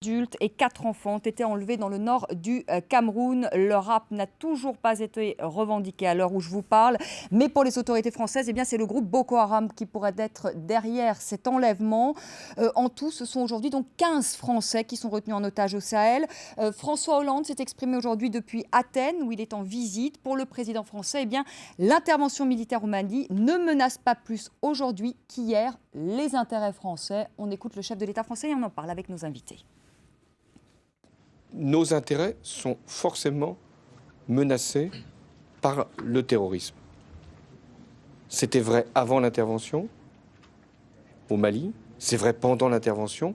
Adultes et 4 enfants ont été enlevés dans le nord du Cameroun. Le rap n'a toujours pas été revendiqué à l'heure où je vous parle. Mais pour les autorités françaises, c'est le groupe Boko Haram qui pourrait être derrière cet enlèvement. En tout, ce sont aujourd'hui donc 15 Français qui sont retenus en otage au Sahel. François Hollande s'est exprimé aujourd'hui depuis Athènes, où il est en visite. Pour le président français, l'intervention militaire au Mali ne menace pas plus aujourd'hui qu'hier les intérêts français. On écoute le chef de l'État français et on en parle avec nos invités. Nos intérêts sont forcément menacés par le terrorisme. C'était vrai avant l'intervention au Mali, c'est vrai pendant l'intervention,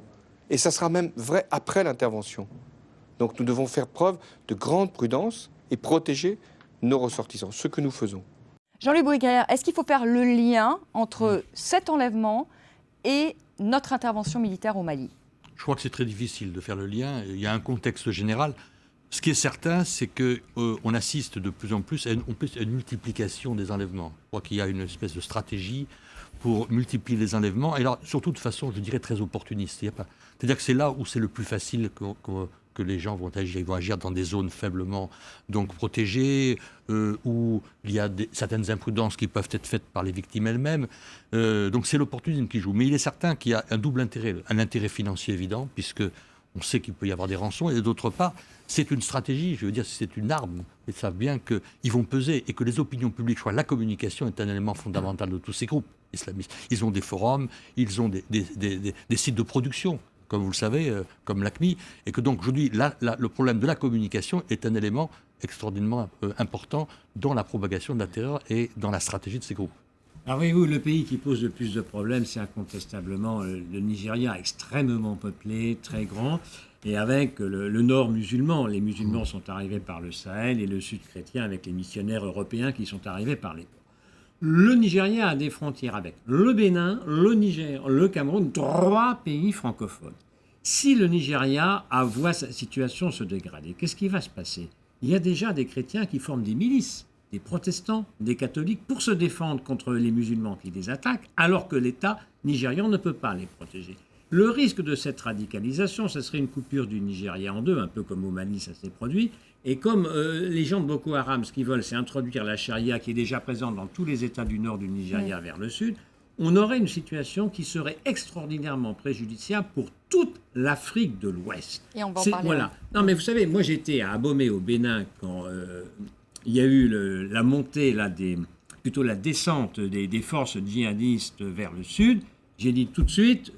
et ça sera même vrai après l'intervention. Donc nous devons faire preuve de grande prudence et protéger nos ressortissants, ce que nous faisons. Jean-Luc Bruguière, est-ce qu'il faut faire le lien entre cet enlèvement et notre intervention militaire au Mali ? Je crois que c'est très difficile de faire le lien. Il y a un contexte général. Ce qui est certain, c'est qu'on assiste de plus en plus à une multiplication des enlèvements. Je crois qu'il y a une espèce de stratégie pour multiplier les enlèvements, et alors surtout de façon, je dirais, très opportuniste. C'est-à-dire que c'est là où c'est le plus facile que les gens vont agir. Ils vont agir dans des zones faiblement donc protégées, où il y a certaines imprudences qui peuvent être faites par les victimes elles-mêmes. Donc c'est l'opportunisme qui joue. Mais il est certain qu'il y a un double intérêt. Un intérêt financier évident, puisque on sait qu'il peut y avoir des rançons, et d'autre part, c'est une stratégie, je veux dire, c'est une arme. Ils savent bien qu'ils vont peser et que les opinions publiques, je crois, la communication est un élément fondamental de tous ces groupes islamistes. Ils ont des forums, ils ont des sites de production, comme vous le savez, comme l'ACMI, et que donc aujourd'hui, le problème de la communication est un élément extraordinairement important dans la propagation de la terreur et dans la stratégie de ces groupes. Alors voyez-vous, le pays qui pose le plus de problèmes, c'est incontestablement le Nigeria, extrêmement peuplé, très grand, et avec le nord musulman. Les musulmans sont arrivés par le Sahel et le sud chrétien avec les missionnaires européens qui sont arrivés par les ports. Le Nigeria a des frontières avec le Bénin, le Niger, le Cameroun, 3 pays francophones. Si le Nigeria voit sa situation se dégrader, qu'est-ce qui va se passer ? Il y a déjà des chrétiens qui forment des milices, des protestants, des catholiques, pour se défendre contre les musulmans qui les attaquent, alors que l'État nigérian ne peut pas les protéger. Le risque de cette radicalisation, ce serait une coupure du Nigeria en deux, un peu comme au Mali ça s'est produit. Et comme les gens de Boko Haram, ce qu'ils veulent, c'est introduire la charia qui est déjà présente dans tous les États du nord du Nigeria vers le sud, on aurait une situation qui serait extraordinairement préjudiciable pour toute l'Afrique de l'Ouest. Et on va en parler. Voilà. Non, mais vous savez, moi j'étais à Abomey au Bénin quand il y a eu la montée, plutôt la descente des forces djihadistes vers le sud. J'ai dit tout de suite,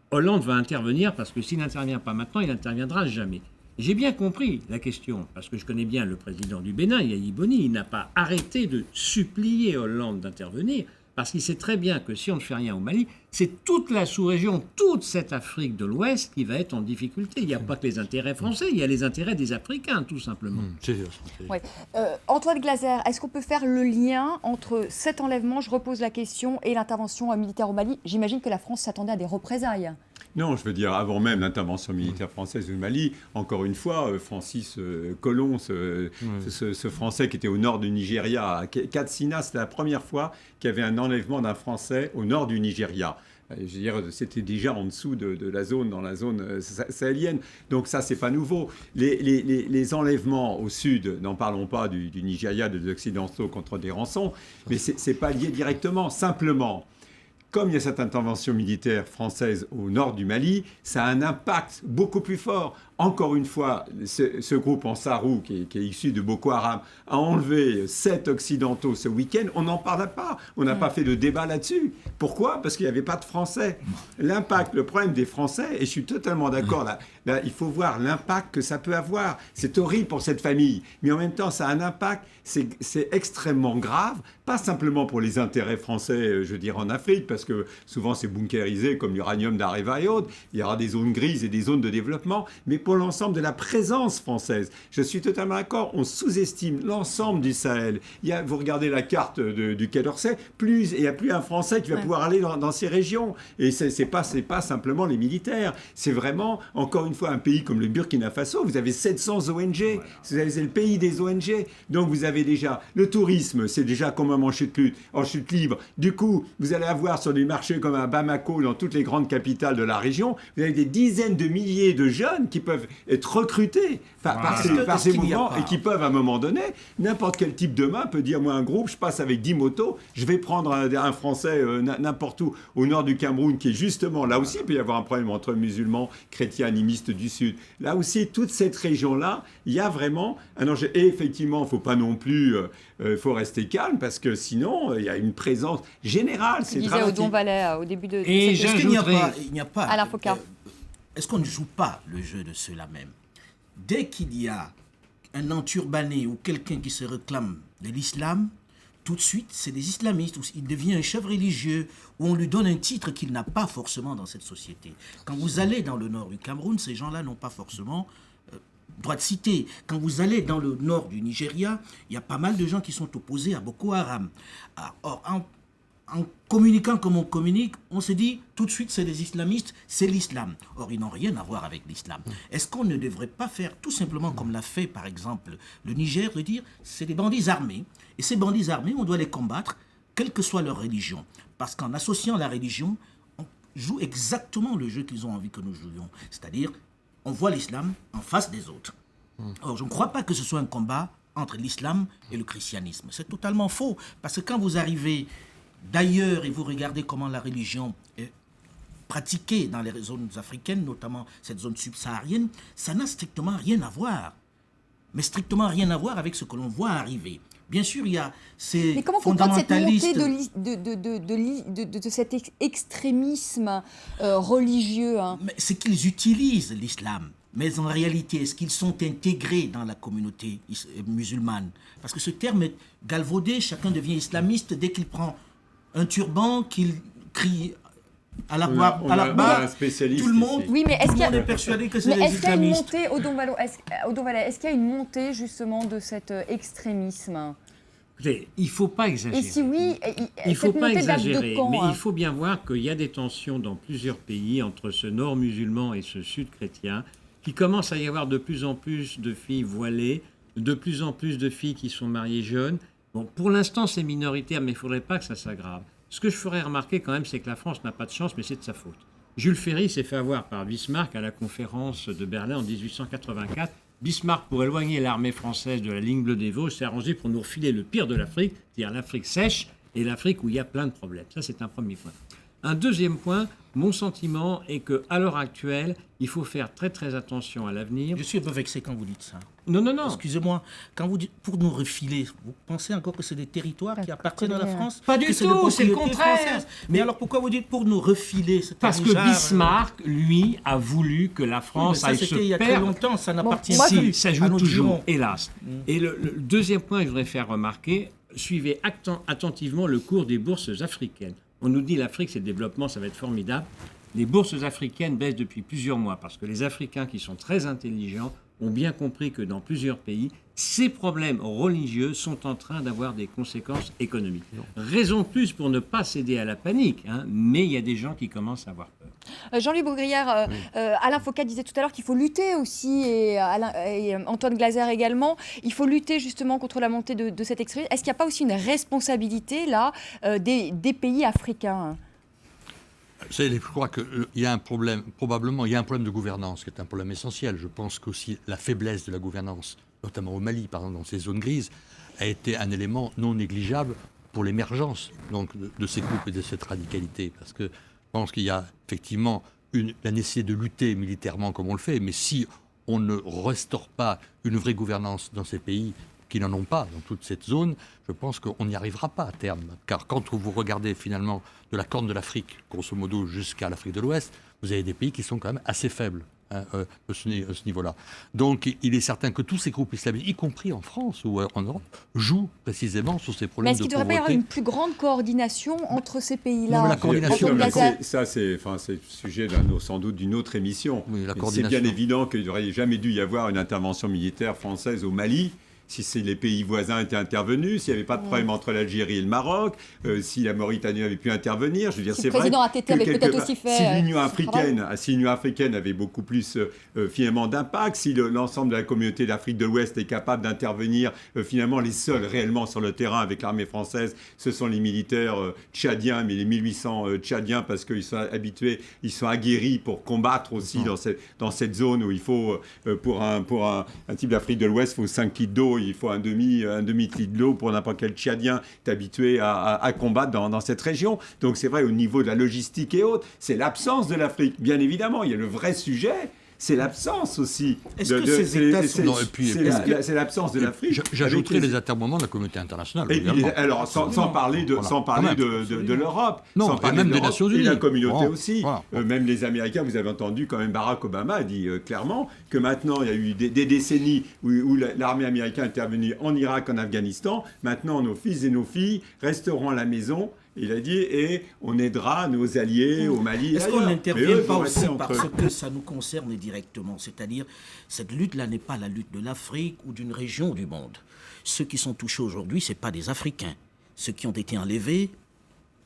Hollande va intervenir parce que s'il n'intervient pas maintenant, il n'interviendra jamais. J'ai bien compris la question, parce que je connais bien le président du Bénin, Yayi Boni, il n'a pas arrêté de supplier Hollande d'intervenir, parce qu'il sait très bien que si on ne fait rien au Mali, c'est toute la sous-région, toute cette Afrique de l'Ouest qui va être en difficulté. Il n'y a pas que les intérêts français, il y a les intérêts des Africains, tout simplement. Ouais. Antoine Glaser, est-ce qu'on peut faire le lien entre cet enlèvement, je repose la question, et l'intervention militaire au Mali ? J'imagine que la France s'attendait à des représailles. Non, je veux dire, avant même l'intervention militaire française au Mali, encore une fois, Francis Collomb, ce Français qui était au nord du Nigeria, à Katsina, c'était la première fois qu'il y avait un enlèvement d'un Français au nord du Nigeria. Je veux dire, c'était déjà en dessous de la zone, dans la zone sahélienne. Donc ça, c'est pas nouveau. Les enlèvements au sud, n'en parlons pas du Nigeria, des Occidentaux contre des rançons, mais c'est pas lié directement. Simplement, comme il y a cette intervention militaire française au nord du Mali, ça a un impact beaucoup plus fort. Encore une fois, ce groupe Ansarou, qui est issu de Boko Haram, a enlevé 7 Occidentaux ce week-end. On n'en parle pas. On n'a pas fait de débat là-dessus. Pourquoi ? Parce qu'il n'y avait pas de Français. L'impact, le problème des Français, et je suis totalement d'accord, là, il faut voir l'impact que ça peut avoir. C'est horrible pour cette famille, mais en même temps, ça a un impact. C'est extrêmement grave, pas simplement pour les intérêts français, je veux dire, en Afrique, parce que souvent c'est bunkérisé, comme l'uranium d'Areva et autres. Il y aura des zones grises et des zones de développement, mais pour l'ensemble de la présence française. Je suis totalement d'accord, on sous-estime l'ensemble du Sahel. Vous regardez la carte du Quai d'Orsay, il n'y a plus un Français qui va pouvoir aller dans ces régions. Et c'est pas simplement les militaires. C'est vraiment, encore une fois, un pays comme le Burkina Faso. Vous avez 700 ONG. Voilà. C'est le pays des ONG. Donc vous avez déjà le tourisme, c'est déjà quand même en chute libre. Du coup, vous allez avoir sur sur des marchés comme à Bamako, dans toutes les grandes capitales de la région, vous avez des dizaines de milliers de jeunes qui peuvent être recrutés par ces mouvements et qui peuvent, à un moment donné, n'importe quel type de main peut dire, moi, un groupe, je passe avec 10 motos, je vais prendre un Français n'importe où, au nord du Cameroun, qui est justement, là aussi, il peut y avoir un problème entre musulmans, chrétiens, animistes du Sud. Là aussi, toute cette région-là, il y a vraiment un enjeu. Et effectivement, il ne faut pas non plus, faut rester calme, parce que sinon, il y a une présence générale. C'est disait Odon Vallet au début de et cette est-ce qu'il n'y a pas Alain Foka. Est-ce qu'on ne joue pas le jeu de ceux-là même? Dès qu'il y a un enturbané ou quelqu'un qui se réclame de l'islam, tout de suite, c'est des islamistes, ou il devient un chef religieux, ou on lui donne un titre qu'il n'a pas forcément dans cette société. Quand vous allez dans le nord du Cameroun, ces gens-là n'ont pas forcément droit de citer. Quand vous allez dans le nord du Nigeria, il y a pas mal de gens qui sont opposés à Boko Haram. Or, en communiquant comme on communique, on se dit tout de suite c'est des islamistes, c'est l'islam. Or, ils n'ont rien à voir avec l'islam. Est-ce qu'on ne devrait pas faire tout simplement comme l'a fait par exemple le Niger, de dire c'est des bandits armés, et ces bandits armés, on doit les combattre, quelle que soit leur religion. Parce qu'en associant la religion, on joue exactement le jeu qu'ils ont envie que nous jouions. C'est-à-dire, on voit l'islam en face des autres. Or, je ne crois pas que ce soit un combat entre l'islam et le christianisme. C'est totalement faux. Parce que quand vous arrivez d'ailleurs et vous regardez comment la religion est pratiquée dans les zones africaines, notamment cette zone subsaharienne, ça n'a strictement rien à voir. Mais strictement rien à voir avec ce que l'on voit arriver. Bien sûr, il y a ces Mais comment fondamentalistes... cette montée de cet extrémisme religieux Mais c'est qu'ils utilisent l'islam. Mais en réalité, est-ce qu'ils sont intégrés dans la communauté musulmane? Parce que ce terme est galvaudé, chacun devient islamiste dès qu'il prend un turban, qu'il crie à la barre, un spécialiste tout le monde, oui, mais est-ce qu'il y a... est persuadé que c'est des est-ce qu'il y a une islamistes. montée, Odon Vallet, est-ce qu'il y a une montée justement de cet extrémisme? Écoutez, il ne faut pas exagérer. Et si oui, Il ne faut cette pas montée date de exagérer, quand, mais hein? il faut bien voir qu'il y a des tensions dans plusieurs pays entre ce nord musulman et ce sud chrétien, qui commence à y avoir de plus en plus de filles voilées, de plus en plus de filles qui sont mariées jeunes. Bon, pour l'instant, c'est minoritaire, mais il ne faudrait pas que ça s'aggrave. Ce que je ferais remarquer quand même, c'est que la France n'a pas de chance, mais c'est de sa faute. Jules Ferry s'est fait avoir par Bismarck à la conférence de Berlin en 1884. Bismarck, pour éloigner l'armée française de la ligne bleue des Vosges, s'est arrangé pour nous refiler le pire de l'Afrique, c'est-à-dire l'Afrique sèche et l'Afrique où il y a plein de problèmes. Ça, c'est un premier point. Un deuxième point, mon sentiment est qu'à l'heure actuelle, il faut faire très très attention à l'avenir. Je suis un peu vexé quand vous dites ça. Non. Excusez-moi, quand vous dites pour nous refiler, vous pensez encore que c'est des territoires qui appartiennent à la France? Pas du Que tout, c'est le des propriétés contraire. françaises? Mais alors pourquoi vous dites pour nous refiler? Parce que Bismarck, lui, a voulu que la France aille se c'était il y a très perdre. longtemps, ça n'appartient moi, plus. Si, ça à joue nos toujours, jurons. hélas. Et le deuxième point que je voudrais faire remarquer, suivez attentivement le cours des bourses africaines. On nous dit l'Afrique, c'est le développement, ça va être formidable. Les bourses africaines baissent depuis plusieurs mois parce que les Africains qui sont très intelligents ont bien compris que dans plusieurs pays, ces problèmes religieux sont en train d'avoir des conséquences économiques. Raison de plus pour ne pas céder à la panique, hein, mais il y a des gens qui commencent à avoir peur. Jean-Louis Bruguière, Alain Foka disait tout à l'heure qu'il faut lutter aussi, et Antoine Glaser également, il faut lutter justement contre la montée de cet extrémisme. Est-ce qu'il n'y a pas aussi une responsabilité là des pays africains? Je crois qu'il y a un problème, probablement, il y a un problème de gouvernance qui est un problème essentiel. Je pense qu'aussi la faiblesse de la gouvernance, notamment au Mali, par exemple, dans ces zones grises, a été un élément non négligeable pour l'émergence donc, de ces groupes et de cette radicalité. Parce que je pense qu'il y a effectivement la nécessité de lutter militairement comme on le fait, mais si on ne restaure pas une vraie gouvernance dans ces pays qui n'en ont pas dans toute cette zone, je pense qu'on n'y arrivera pas à terme. Car quand vous regardez finalement de la Corne de l'Afrique, grosso modo jusqu'à l'Afrique de l'Ouest, vous avez des pays qui sont quand même assez faibles de ce niveau-là. Donc il est certain que tous ces groupes islamistes, y compris en France ou en Europe, jouent précisément sur ces problèmes de pauvreté. Mais est-ce qu'il ne devrait pas y avoir une plus grande coordination entre ces pays-là? Non, mais la coordination, ça c'est le sujet sans doute d'une autre émission. Oui, la c'est coordination. bien évident qu'il n'aurait jamais dû y avoir une intervention militaire française au Mali si les pays voisins étaient intervenus, s'il n'y avait pas de problème entre l'Algérie et le Maroc, si la Mauritanie avait pu intervenir. Je veux dire, Si c'est le vrai président ATT avait peut-être aussi fait... Si l'Union africaine avait beaucoup plus finalement d'impact, si l'ensemble de la communauté d'Afrique de l'Ouest est capable d'intervenir, finalement les seuls réellement sur le terrain avec l'armée française, ce sont les militaires tchadiens, mais les 1800 tchadiens parce qu'ils sont habitués, ils sont aguerris pour combattre aussi dans cette zone où il faut, pour un type d'Afrique de l'Ouest, il faut 5 litres d'eau, il faut un demi litre d'eau pour n'importe quel tchadien est habitué à combattre dans cette région. Donc c'est vrai, au niveau de la logistique et autres, c'est l'absence de l'Afrique. Bien évidemment, il y a le vrai sujet. C'est l'absence aussi. Est-ce que ces États sont... Non, et puis, c'est l'absence de l'Afrique. J'ajouterai les atermoiements de la communauté internationale. Alors, sans parler de l'Europe, Non, sans parler même de des l'Europe Nations et Unies. la communauté Voilà. aussi. Voilà. Même les Américains, vous avez entendu quand même Barack Obama a dit clairement que maintenant, il y a eu des décennies où l'armée américaine est intervenue en Irak, en Afghanistan. Maintenant, nos fils et nos filles resteront à la maison. Il a dit, et on aidera nos alliés au Mali. Est-ce qu'on n'intervient pas aussi entre... parce que ça nous concerne directement? C'est-à-dire, cette lutte-là n'est pas la lutte de l'Afrique ou d'une région du monde. Ceux qui sont touchés aujourd'hui, ce n'est pas des Africains. Ceux qui ont été enlevés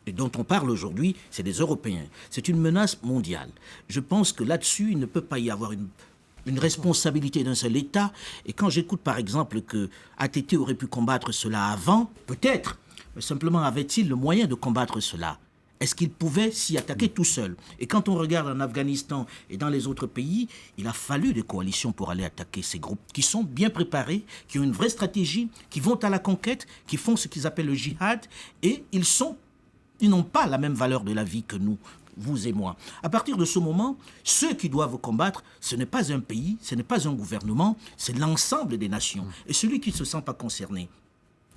et dont on parle aujourd'hui, c'est des Européens. C'est une menace mondiale. Je pense que là-dessus, il ne peut pas y avoir une responsabilité d'un seul État. Et quand j'écoute par exemple que ATT aurait pu combattre cela avant, peut-être, mais simplement avait-il le moyen de combattre cela? Est-ce qu'il pouvait s'y attaquer tout seul? Et quand on regarde en Afghanistan et dans les autres pays, il a fallu des coalitions pour aller attaquer ces groupes qui sont bien préparés, qui ont une vraie stratégie, qui vont à la conquête, qui font ce qu'ils appellent le djihad, et ils n'ont pas la même valeur de la vie que nous, vous et moi. À partir de ce moment, ceux qui doivent combattre, ce n'est pas un pays, ce n'est pas un gouvernement, c'est l'ensemble des nations. Et celui qui ne se sent pas concerné,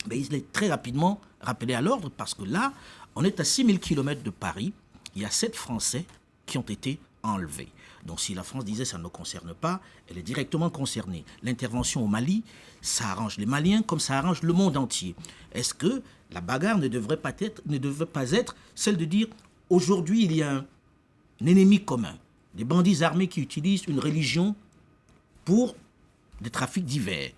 ben, il est très rapidement rappelé à l'ordre parce que là, on est à 6000 km de Paris, il y a 7 Français qui ont été enlevés. Donc si la France disait ça ne nous concerne pas, elle est directement concernée. L'intervention au Mali, ça arrange les Maliens comme ça arrange le monde entier. Est-ce que la bagarre ne devrait pas être celle de dire aujourd'hui il y a un ennemi commun, des bandits armés qui utilisent une religion pour des trafics divers?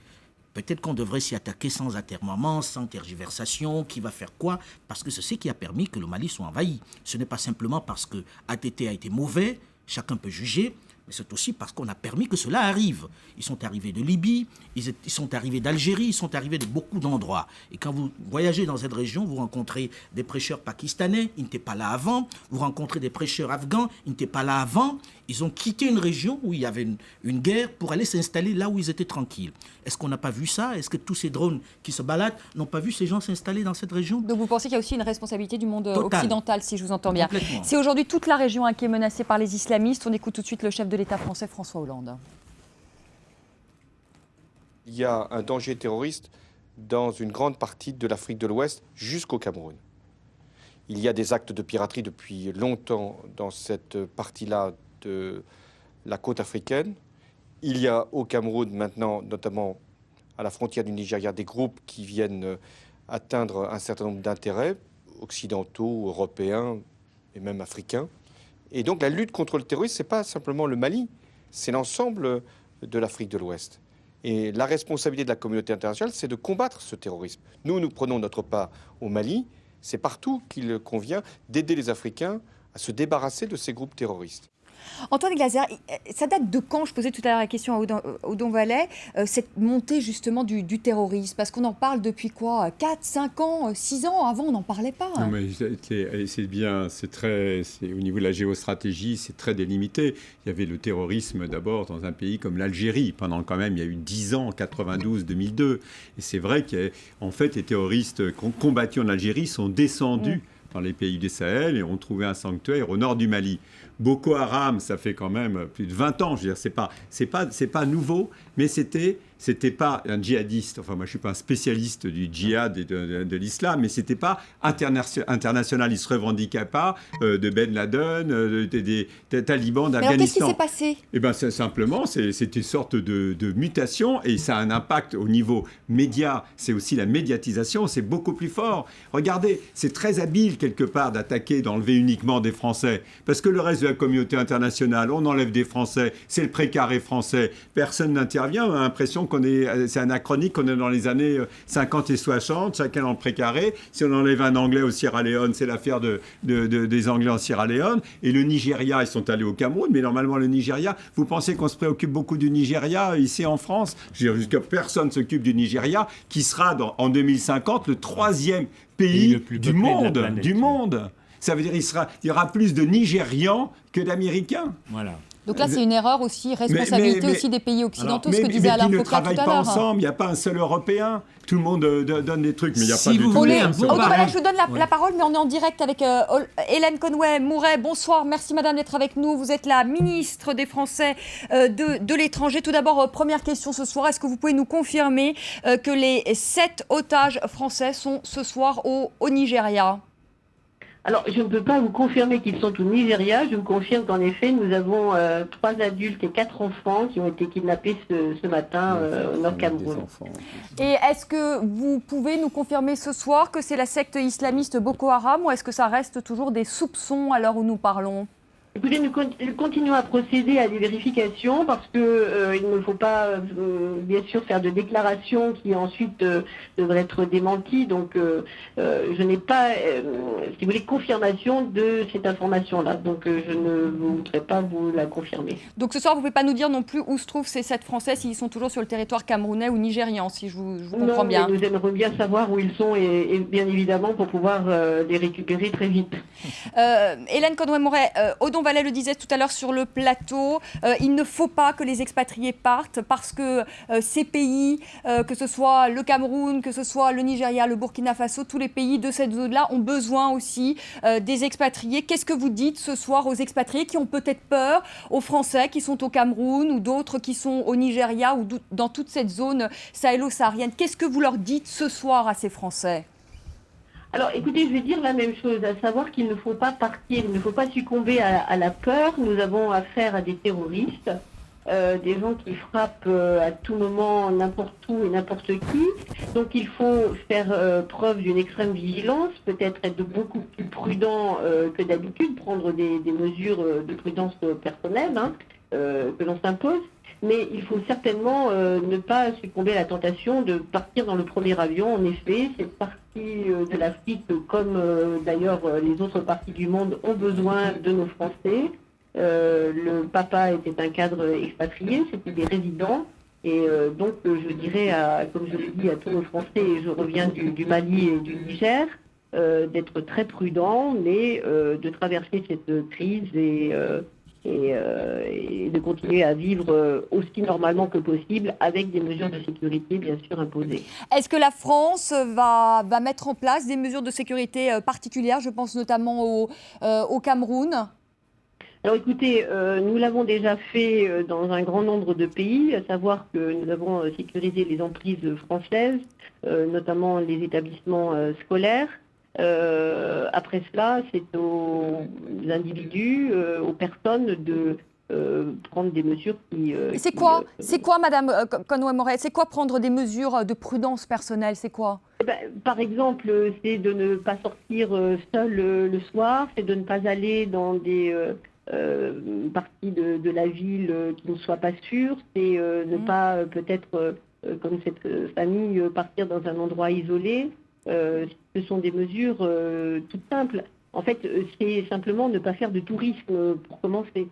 Peut-être qu'on devrait s'y attaquer sans atermoiement, sans tergiversation, qui va faire quoi? Parce que c'est ce qui a permis que le Mali soit envahi. Ce n'est pas simplement parce que ATT a été mauvais, chacun peut juger, mais c'est aussi parce qu'on a permis que cela arrive. Ils sont arrivés de Libye, ils sont arrivés d'Algérie, ils sont arrivés de beaucoup d'endroits. Et quand vous voyagez dans cette région, vous rencontrez des prêcheurs pakistanais, ils n'étaient pas là avant. Vous rencontrez des prêcheurs afghans, ils n'étaient pas là avant. Ils ont quitté une région où il y avait une guerre pour aller s'installer là où ils étaient tranquilles. Est-ce qu'on n'a pas vu ça? Est-ce que tous ces drones qui se baladent n'ont pas vu ces gens s'installer dans cette région? Donc vous pensez qu'il y a aussi une responsabilité du monde Total. occidental, si je vous entends bien. Complètement. C'est aujourd'hui toute la région qui est menacée par les islamistes. On écoute tout de suite le chef de l'État français, François Hollande. Il y a un danger terroriste dans une grande partie de l'Afrique de l'Ouest jusqu'au Cameroun. Il y a des actes de piraterie depuis longtemps dans cette partie-là de la côte africaine. Il y a au Cameroun maintenant, notamment à la frontière du Nigeria, des groupes qui viennent atteindre un certain nombre d'intérêts occidentaux, européens et même africains. Et donc la lutte contre le terrorisme, ce n'est pas simplement le Mali, c'est l'ensemble de l'Afrique de l'Ouest. Et la responsabilité de la communauté internationale, c'est de combattre ce terrorisme. Nous prenons notre part au Mali. C'est partout qu'il convient d'aider les Africains à se débarrasser de ces groupes terroristes. Antoine Glaser, ça date de quand? Je posais tout à l'heure la question à Odon Vallet, cette montée justement du terrorisme, parce qu'on en parle depuis quoi? 4, 5 ans, 6 ans? Avant, on n'en parlait pas. Non, mais c'est bien, au niveau de la géostratégie, c'est très délimité. Il y avait le terrorisme d'abord dans un pays comme l'Algérie, pendant quand même, il y a eu 10 ans, 92, 2002. Et c'est vrai qu'en fait, les terroristes combattus en Algérie sont descendus dans les pays du Sahel et ont trouvé un sanctuaire au nord du Mali. Boko Haram, ça fait quand même plus de 20 ans. Je veux dire, c'est pas nouveau, mais c'était pas un djihadiste. Enfin, moi, je suis pas un spécialiste du djihad et de l'islam, mais c'était pas international. Il se revendiquait pas de Ben Laden, des talibans d'Afghanistan. Alors, qu'est-ce qui s'est passé? Eh ben, simplement, c'est une sorte de mutation et ça a un impact au niveau média. C'est aussi la médiatisation, c'est beaucoup plus fort. Regardez, c'est très habile quelque part d'attaquer, d'enlever uniquement des Français, parce que le reste de la communauté internationale, on enlève des Français, c'est le précaré français, personne n'intervient, on a l'impression c'est anachronique, qu'on est dans les années 50 et 60, chacun dans le précaré. Si on enlève un Anglais au Sierra Leone, c'est l'affaire des Anglais en Sierra Leone. Et le Nigeria, ils sont allés au Cameroun, mais normalement le Nigeria, vous pensez qu'on se préoccupe beaucoup du Nigeria ici en France? Je veux dire, jusqu'à personne ne s'occupe du Nigeria, qui sera en 2050 le 3e pays du monde. Ça veut dire qu'il y aura plus de Nigérians que d'Américains. Voilà. Donc là, c'est une erreur aussi, responsabilité aussi des pays occidentaux, ce que disait Alain Foucault tout à l'heure. Mais qui ne travaillent pas ensemble, il n'y a pas un seul Européen. Tout le monde donne des trucs, mais il n'y a pas Si du vous tout. voulez un bon barème. Je vous donne la parole, mais on est en direct avec Hélène Conway-Mouret. Bonsoir, merci madame d'être avec nous. Vous êtes la ministre des Français de l'étranger. Tout d'abord, première question ce soir. Est-ce que vous pouvez nous confirmer que les 7 otages français sont ce soir au Nigeria ? Alors, je ne peux pas vous confirmer qu'ils sont au Nigeria. Je vous confirme qu'en effet, nous avons 3 adultes et 4 enfants qui ont été kidnappés ce matin au Nord Cameroun. Et est-ce que vous pouvez nous confirmer ce soir que c'est la secte islamiste Boko Haram ou est-ce que ça reste toujours des soupçons à l'heure où nous parlons ? Écoutez, nous continuons à procéder à des vérifications parce que il ne faut pas, bien sûr, faire de déclarations qui ensuite devraient être démenties. Donc, je n'ai pas, si vous voulez, confirmation de cette information-là. Donc, je ne voudrais pas vous la confirmer. Donc, ce soir, vous ne pouvez pas nous dire non plus où se trouvent ces 7 Français, s'ils sont toujours sur le territoire camerounais ou nigérian, si je vous comprends bien. Non, nous aimerions bien savoir où ils sont et bien évidemment pour pouvoir les récupérer très vite. Hélène Conway-Mouret, Odon Vallet le disait tout à l'heure sur le plateau, il ne faut pas que les expatriés partent parce que ces pays, que ce soit le Cameroun, que ce soit le Nigeria, le Burkina Faso, tous les pays de cette zone-là ont besoin aussi des expatriés. Qu'est-ce que vous dites ce soir aux expatriés qui ont peut-être peur, aux Français qui sont au Cameroun ou d'autres qui sont au Nigeria ou dans toute cette zone sahélo-saharienne? Qu'est-ce que vous leur dites ce soir à ces Français? Alors, écoutez, je vais dire la même chose, à savoir qu'il ne faut pas partir, il ne faut pas succomber à la peur. Nous avons affaire à des terroristes, des gens qui frappent à tout moment, n'importe où et n'importe qui. Donc, il faut faire preuve d'une extrême vigilance, peut-être être beaucoup plus prudent que d'habitude, prendre des mesures de prudence personnelle que l'on s'impose. Mais il faut certainement ne pas succomber à la tentation de partir dans le premier avion. En effet, cette partie de l'Afrique, comme d'ailleurs les autres parties du monde, ont besoin de nos Français. Le papa était un cadre expatrié, c'était des résidents. Et donc, je dirais, comme je l'ai dit à tous nos Français, et je reviens du Mali et du Niger, d'être très prudents, mais de traverser cette crise et de continuer à vivre aussi normalement que possible avec des mesures de sécurité bien sûr imposées. Est-ce que la France va mettre en place des mesures de sécurité particulières? Je pense notamment au Cameroun. Alors écoutez, nous l'avons déjà fait dans un grand nombre de pays, à savoir que nous avons sécurisé les emprises françaises, notamment les établissements scolaires. Après cela, c'est aux individus, aux personnes de prendre des mesures qui... C'est quoi, Madame Conway-Mouret? C'est quoi prendre des mesures de prudence personnelle? C'est quoi? Par exemple, c'est de ne pas sortir seul le soir, c'est de ne pas aller dans des parties de la ville qui ne soient pas sûres, c'est ne pas peut-être, comme cette famille, partir dans un endroit isolé. Ce sont des mesures toutes simples. En fait, c'est simplement ne pas faire de tourisme pour commencer.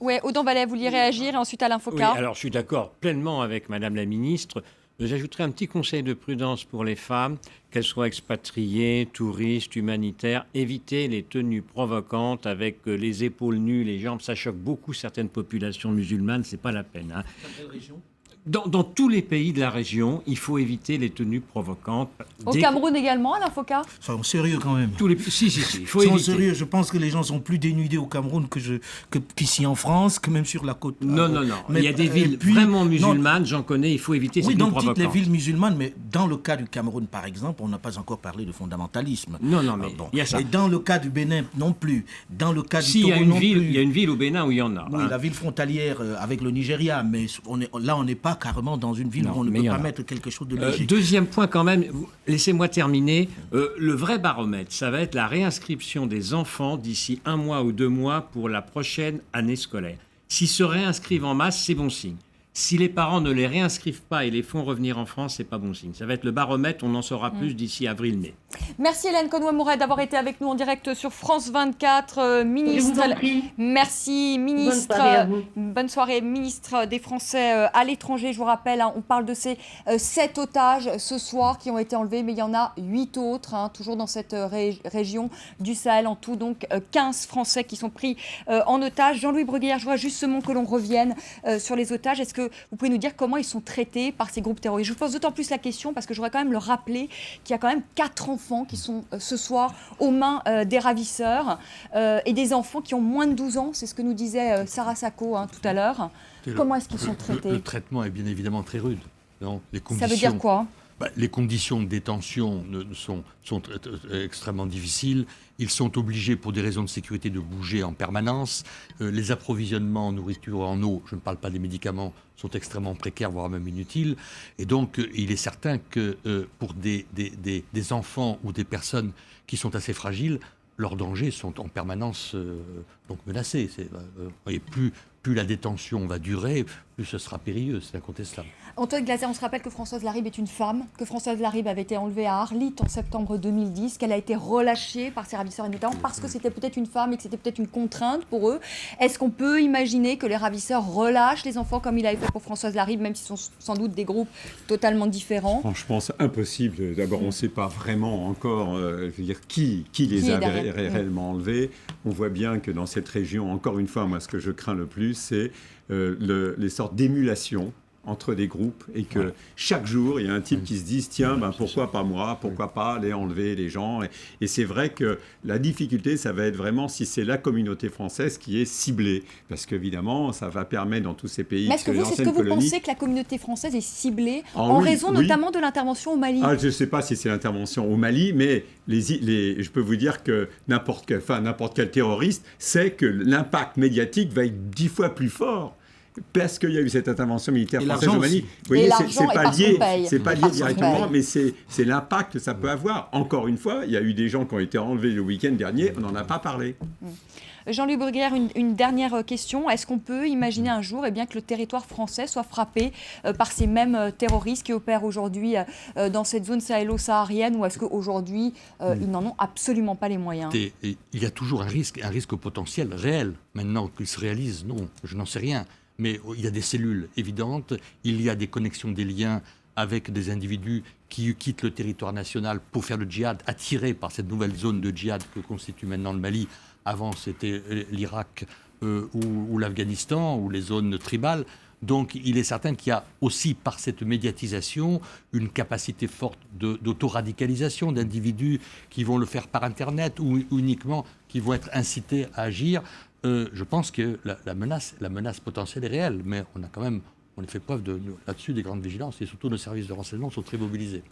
Oui, Odon Vallet, vous vouliez réagir et ensuite Alain Foucault. Oui, alors je suis d'accord pleinement avec Madame la Ministre. J'ajouterai un petit conseil de prudence pour les femmes, qu'elles soient expatriées, touristes, humanitaires. Éviter les tenues provocantes avec les épaules nues, les jambes. Ça choque beaucoup certaines populations musulmanes, c'est pas la peine. Hein. Dans quelle région ? Dans tous les pays de la région, il faut éviter les tenues provocantes. Au Cameroun également, Alain Foucault ? Soyons sérieux quand même. Si, il faut Soyons éviter. sérieux, je pense que les gens sont plus dénudés au Cameroun qu'ici en France, que même sur la côte. Non. Mais, il y a des villes vraiment musulmanes, j'en connais, il faut éviter ces tenues provocantes. Oui, dans toutes les villes musulmanes, mais dans le cas du Cameroun, par exemple, on n'a pas encore parlé de fondamentalisme. Non, mais il y a ça. Et dans le cas du Bénin, non plus. Dans le cas du Togo, il y a une ville au Bénin où il y en a. Oui, la ville frontalière avec le Nigeria, mais on n'est pas carrément dans une ville Non, où on ne mais il peut y en pas a. mettre quelque chose de léger. Deuxième point quand même, laissez-moi terminer. Le vrai baromètre, ça va être la réinscription des enfants d'ici 1 mois ou 2 mois pour la prochaine année scolaire. S'ils se réinscrivent en masse, c'est bon signe. Si les parents ne les réinscrivent pas et les font revenir en France, c'est pas bon signe. Ça va être le baromètre, on en saura plus d'ici avril-mai. Merci Hélène Conway-Mouret d'avoir été avec nous en direct sur France 24. Ministre, Je vous en prie. merci ministre. Bonne soirée à vous. Bonne soirée, ministre des Français à l'étranger. Je vous rappelle, on parle de ces 7 otages ce soir qui ont été enlevés, mais il y en a 8 autres, toujours dans cette région du Sahel. En tout, donc 15 Français qui sont pris en otage. Jean-Louis Bruguière, je vois justement que l'on revienne sur les otages. Est-ce que vous pouvez nous dire comment ils sont traités par ces groupes terroristes? Je vous pose d'autant plus la question parce que je voudrais quand même le rappeler qu'il y a quand même 4 enfants qui sont ce soir aux mains des ravisseurs et des enfants qui ont moins de 12 ans. C'est ce que nous disait Sarah Sacco tout à l'heure. Comment est-ce qu'ils sont traités? Le traitement est bien évidemment très rude. Non, les Ça veut dire quoi? Les conditions de détention sont extrêmement difficiles. Ils sont obligés, pour des raisons de sécurité, de bouger en permanence. Les approvisionnements en nourriture et en eau, je ne parle pas des médicaments, sont extrêmement précaires, voire même inutiles. Et donc, il est certain que pour des enfants ou des personnes qui sont assez fragiles, leurs dangers sont en permanence donc menacés. Et plus la détention va durer, plus ce sera périlleux, c'est incontestable. Antoine Glaser, on se rappelle que Françoise Larribe est une femme, que Françoise Larribe avait été enlevée à Arlit en septembre 2010, qu'elle a été relâchée par ses ravisseurs, et notamment parce que c'était peut-être une femme et que c'était peut-être une contrainte pour eux. Est-ce qu'on peut imaginer que les ravisseurs relâchent les enfants comme il avait fait pour Françoise Larribe, même s'ils sont sans doute des groupes totalement différents? Franchement, c'est impossible. D'abord, on ne sait pas vraiment encore qui les a réellement enlevés. On voit bien que dans cette région, encore une fois, moi, ce que je crains le plus, c'est les sortes d'émulation entre des groupes et que chaque jour, il y a un type qui se dit tiens, pourquoi pas moi, pourquoi pas aller enlever les gens. Et c'est vrai que la difficulté, ça va être vraiment si c'est la communauté française qui est ciblée. Parce qu'évidemment, ça va permettre dans tous ces pays... Mais est-ce que vous pensez que la communauté française est ciblée en raison notamment de l'intervention au Mali? Je ne sais pas si c'est l'intervention au Mali, mais je peux vous dire que n'importe quel terroriste sait que l'impact médiatique va être 10 fois plus fort. Parce qu'il y a eu cette intervention militaire française au Mali. Vous voyez, c'est pas lié directement, mais c'est l'impact que ça peut avoir. Encore une fois, il y a eu des gens qui ont été enlevés le week-end dernier, on n'en a pas parlé. Jean-Louis Bruguière, une dernière question. Est-ce qu'on peut imaginer un jour que le territoire français soit frappé par ces mêmes terroristes qui opèrent aujourd'hui dans cette zone sahélo-saharienne, ou est-ce qu'aujourd'hui, ils n'en ont absolument pas les moyens? Il y a toujours un risque potentiel réel. Maintenant qu'il se réalise, non, je n'en sais rien. Mais il y a des cellules évidentes, il y a des connexions, des liens avec des individus qui quittent le territoire national pour faire le djihad, attirés par cette nouvelle zone de djihad que constitue maintenant le Mali. Avant, c'était l'Irak ou l'Afghanistan, ou les zones tribales. Donc, il est certain qu'il y a aussi, par cette médiatisation, une capacité forte d'autoradicalisation d'individus qui vont le faire par Internet ou uniquement qui vont être incités à agir. Je pense que la menace potentielle est réelle, mais on fait preuve là-dessus des grandes vigilances, et surtout nos services de renseignement sont très mobilisés.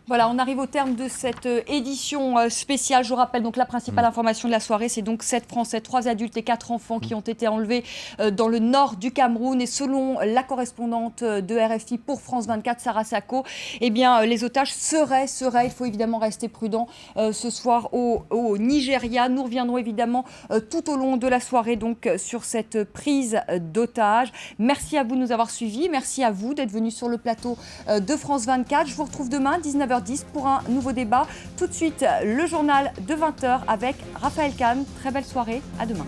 Voilà, on arrive au terme de cette édition spéciale. Je vous rappelle donc la principale information de la soirée, c'est donc 7 Français, 3 adultes et 4 enfants qui ont été enlevés dans le nord du Cameroun. Et selon la correspondante de RFI pour France 24, Sarah Sacco, les otages seraient, il faut évidemment rester prudent ce soir au Nigeria. Nous reviendrons évidemment tout au long de la soirée donc sur cette prise d'otages. Merci à vous de nous avoir suivis. Merci à vous d'être venus sur le plateau de France 24. Je vous retrouve demain 19h10 pour un nouveau débat. Tout de suite, le journal de 20h avec Raphaël Kahn. Très belle soirée, à demain.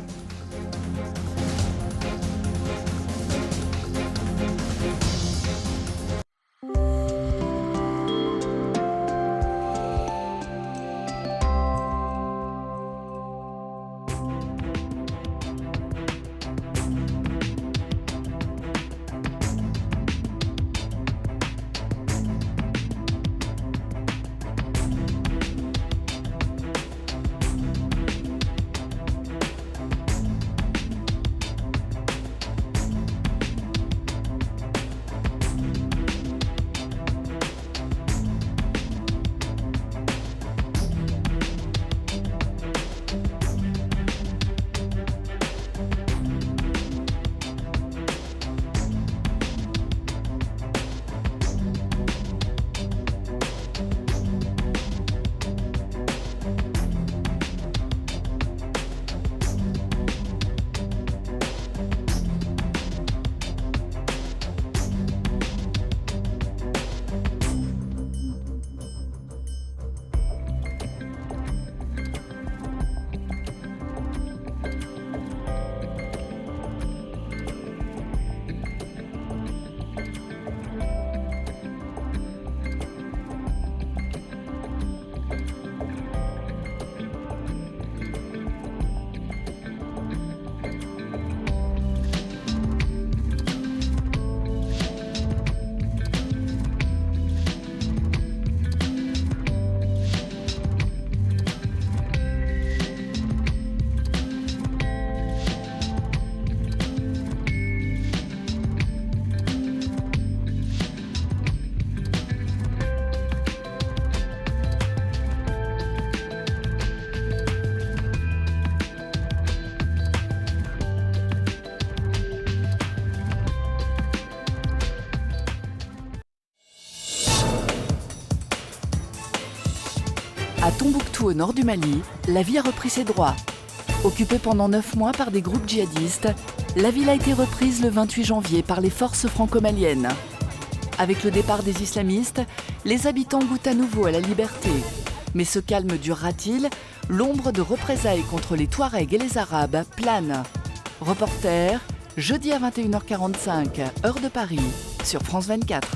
Tombouctou au nord du Mali, la vie a repris ses droits. Occupée pendant 9 mois par des groupes djihadistes, la ville a été reprise le 28 janvier par les forces franco-maliennes. Avec le départ des islamistes, les habitants goûtent à nouveau à la liberté. Mais ce calme durera-t-il? L'ombre de représailles contre les Touaregs et les Arabes plane. Reporter, jeudi à 21h45, heure de Paris, sur France 24.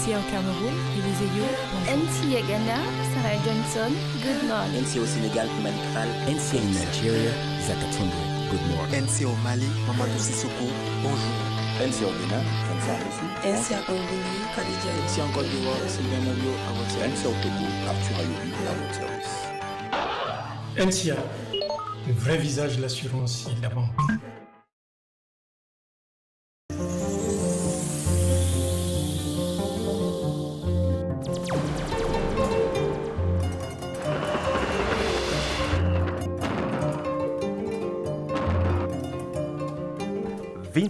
NCA au Cameroun, NCA Ghana, Sarah Johnson, good morning. NCA au Sénégal, Malikral. NCA in Nigeria, Zaka Toundou, good morning. NCA au Mali, Mamadou Sissoko, bonjour. NCA au Bénin, NCA au Burundi, Khadija. NCA en Côte d'Ivoire, Sylvain Nolio, à votre service. NCA au Togo, Arthur Ayobi, à votre service. NCA, le vrai visage de l'assurance et de la banque.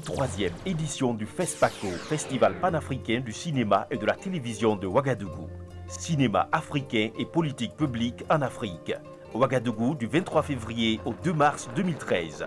Troisième édition du FESPACO, Festival panafricain du cinéma et de la télévision de Ouagadougou. Cinéma africain et politique publique en Afrique. Ouagadougou du 23 février au 2 mars 2013.